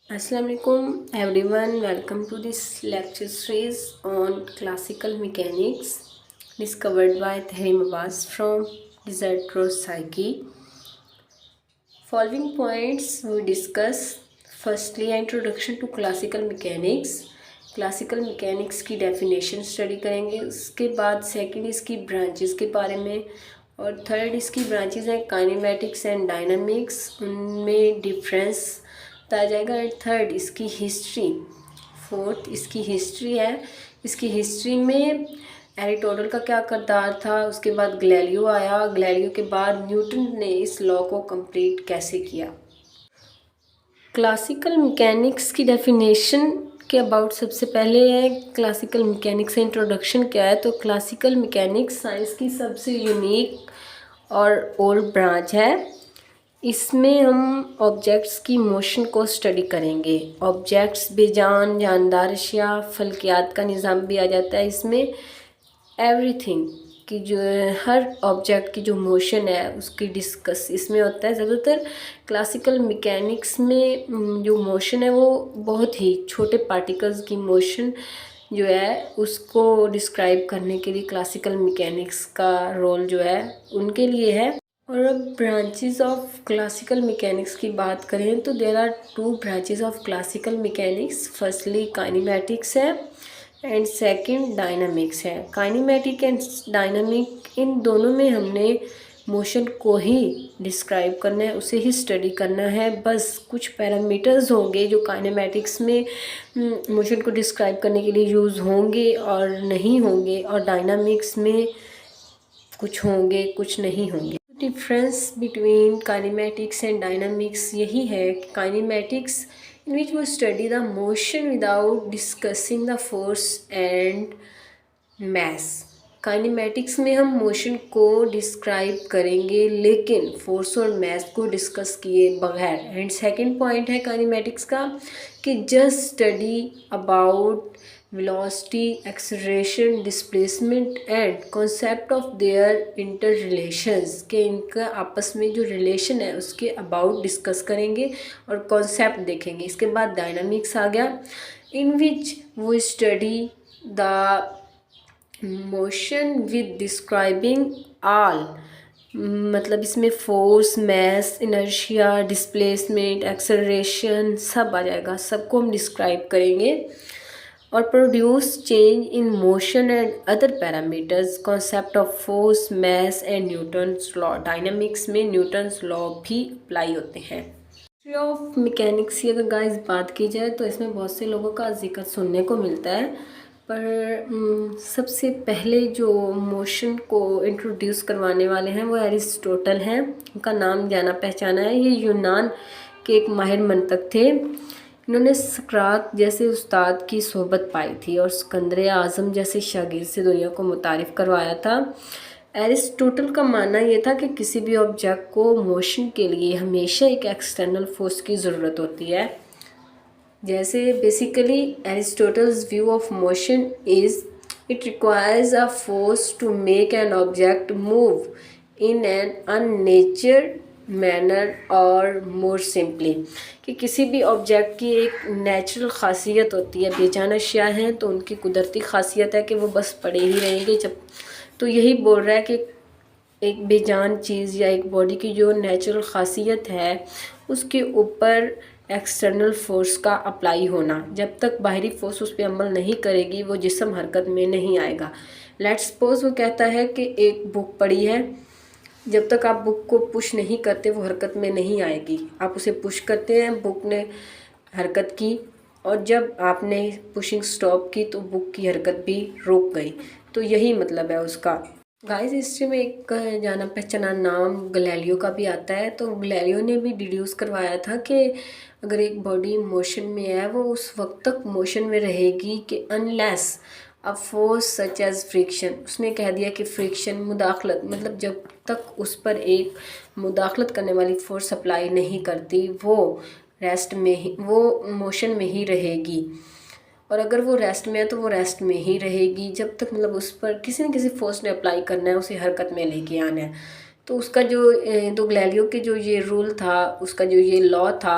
Assalamu alaikum everyone, welcome to this lecture series on classical mechanics discovered by Tahrim Abbas from Desert Rose Psyche. Following points we discuss. Firstly, introduction to classical mechanics. Classical mechanics की definition study करेंगे. उसके बाद second इसकी branches के बारे में, और third इसकी ब्रांचेस हैं काइनेमेटिक्स एंड डायनामिक्स, उनमें डिफरेंस बताया जाएगा. एंड थर्ड इसकी हिस्ट्री. फोर्थ इसकी हिस्ट्री है. इसकी हिस्ट्री में एरिस्टोटल का क्या किरदार था. उसके बाद गैलीलियो आया. गैलीलियो के बाद न्यूटन ने इस लॉ को कंप्लीट कैसे किया. क्लासिकल मैकेनिक्स की डेफिनेशन के अबाउट सबसे पहले है क्लासिकल मैकेनिक्स इंट्रोडक्शन क्या है. तो क्लासिकल मैकेनिक्स साइंस की सबसे यूनिक और ओल्ड ब्रांच है. इसमें हम ऑब्जेक्ट्स की मोशन को स्टडी करेंगे. ऑब्जेक्ट्स बेजान जानदार अशिया फल्कियात का निज़ाम भी आ जाता है इसमें. एवरीथिंग की जो हर ऑब्जेक्ट की जो मोशन है उसकी डिस्कस इसमें होता है. ज़्यादातर क्लासिकल मैकेनिक्स में जो मोशन है वो बहुत ही छोटे पार्टिकल्स की मोशन जो है उसको डिस्क्राइब करने के लिए क्लासिकल मैकेनिक्स का रोल जो है उनके लिए है. और अब ब्रांचेस ऑफ क्लासिकल मैकेनिक्स की बात करें तो there are two branches of classical mechanics. Firstly kinematics है एंड सेकंड डायनामिक्स है. काइनेमेटिक एंड डायनामिक इन दोनों में हमने मोशन को ही डिस्क्राइब करना है, उसे ही स्टडी करना है. बस कुछ पैरामीटर्स होंगे जो काइनेमेटिक्स में मोशन को डिस्क्राइब करने के लिए यूज़ होंगे और नहीं होंगे, और डायनामिक्स में कुछ होंगे कुछ नहीं होंगे. Difference between kinematics and dynamics यही है कि kinematics in which we study the motion without discussing the force and mass. Kinematics में हम मोशन को डिस्क्राइब करेंगे लेकिन फोर्स और मैस को डिस्कस किए बगैर. एंड सेकंड पॉइंट है काइनेमेटिक्स का कि just study about velocity, acceleration, displacement and concept of their interrelations के इनका आपस में जो रिलेशन है उसके अबाउट डिस्कस करेंगे और कॉन्सेप्ट देखेंगे. इसके बाद डायनामिक्स आ गया इन विच वो study the motion with describing all, मतलब इसमें force, mass, inertia, displacement, acceleration सब आ जाएगा. सबको हम डिस्क्राइब करेंगे और produce change in motion and other parameters, concept of force, mass and Newton's law. Dynamics में न्यूटन्स लॉ भी अप्लाई होते हैं. हिस्ट्री ऑफ मैकेनिक्स की अगर गाइस बात की जाए तो इसमें बहुत से लोगों का जिक्र सुनने को मिलता है, पर सबसे पहले जो मोशन को इंट्रोड्यूस करवाने वाले हैं वो एरिस्टोटल हैं. उनका नाम जाना पहचाना है. ये यूनान के एक माहिर मंतक थे. इन्होंने सक्रात जैसे उस्ताद की सोहबत पाई थी और सिकंदर आज़म जैसे शागिर्द से दुनिया को मुतारिफ़ करवाया था. एरिस्टोटल का मानना ये था कि किसी भी ऑब्जेक्ट को मोशन के लिए हमेशा एक एक्सटर्नल फोर्स की ज़रूरत होती है. जैसे basically Aristotle's view of motion is it requires a force to make an object move in an unnatural manner और मोर सिंपली, कि किसी भी ऑब्जेक्ट की एक नेचुरल ख़ासियत होती है. बेजान अशिया हैं तो उनकी कुदरती ख़ासियत है कि वो बस पड़े ही रहेंगे. जब तो यही बोल रहा है कि एक बेजान चीज़ या एक बॉडी की जो नेचुरल ख़ासियत है उसके ऊपर एक्सटर्नल फोर्स का अप्लाई होना, जब तक बाहरी फोर्स उस पर अमल नहीं करेगी वो जिस्म हरकत में नहीं आएगा. लेट्स सपोज वो कहता है कि एक बुक पड़ी है, जब तक आप बुक को पुश नहीं करते वो हरकत में नहीं आएगी. आप उसे पुश करते हैं, बुक ने हरकत की, और जब आपने पुशिंग स्टॉप की तो बुक की हरकत भी रुक गई. तो यही मतलब है उसका. गाइस हिस्ट्री में एक जाना पहचाना नाम गैलीलियो का भी आता है. तो गैलीलियो ने भी डिड्यूस करवाया था कि अगर एक बॉडी मोशन में है वो उस वक्त तक मोशन में रहेगी कि unless a force such as friction. उसने कह दिया कि फ्रिक्शन मुदाखलत, मतलब जब तक उस पर एक मुदाखलत करने वाली फोर्स अप्लाई नहीं करती वो रेस्ट में ही, वो मोशन में ही रहेगी. और अगर वो रेस्ट में है तो वो रेस्ट में ही रहेगी जब तक, मतलब उस पर किसी न किसी फोर्स ने अप्लाई करना है, उसे हरकत में लेके आना है. तो उसका जो तो गैलीलियो के जो ये रूल था, उसका जो ये लॉ था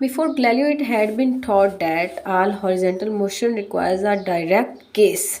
Before Galileo, it had been thought that all horizontal motion requires a direct case.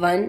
1.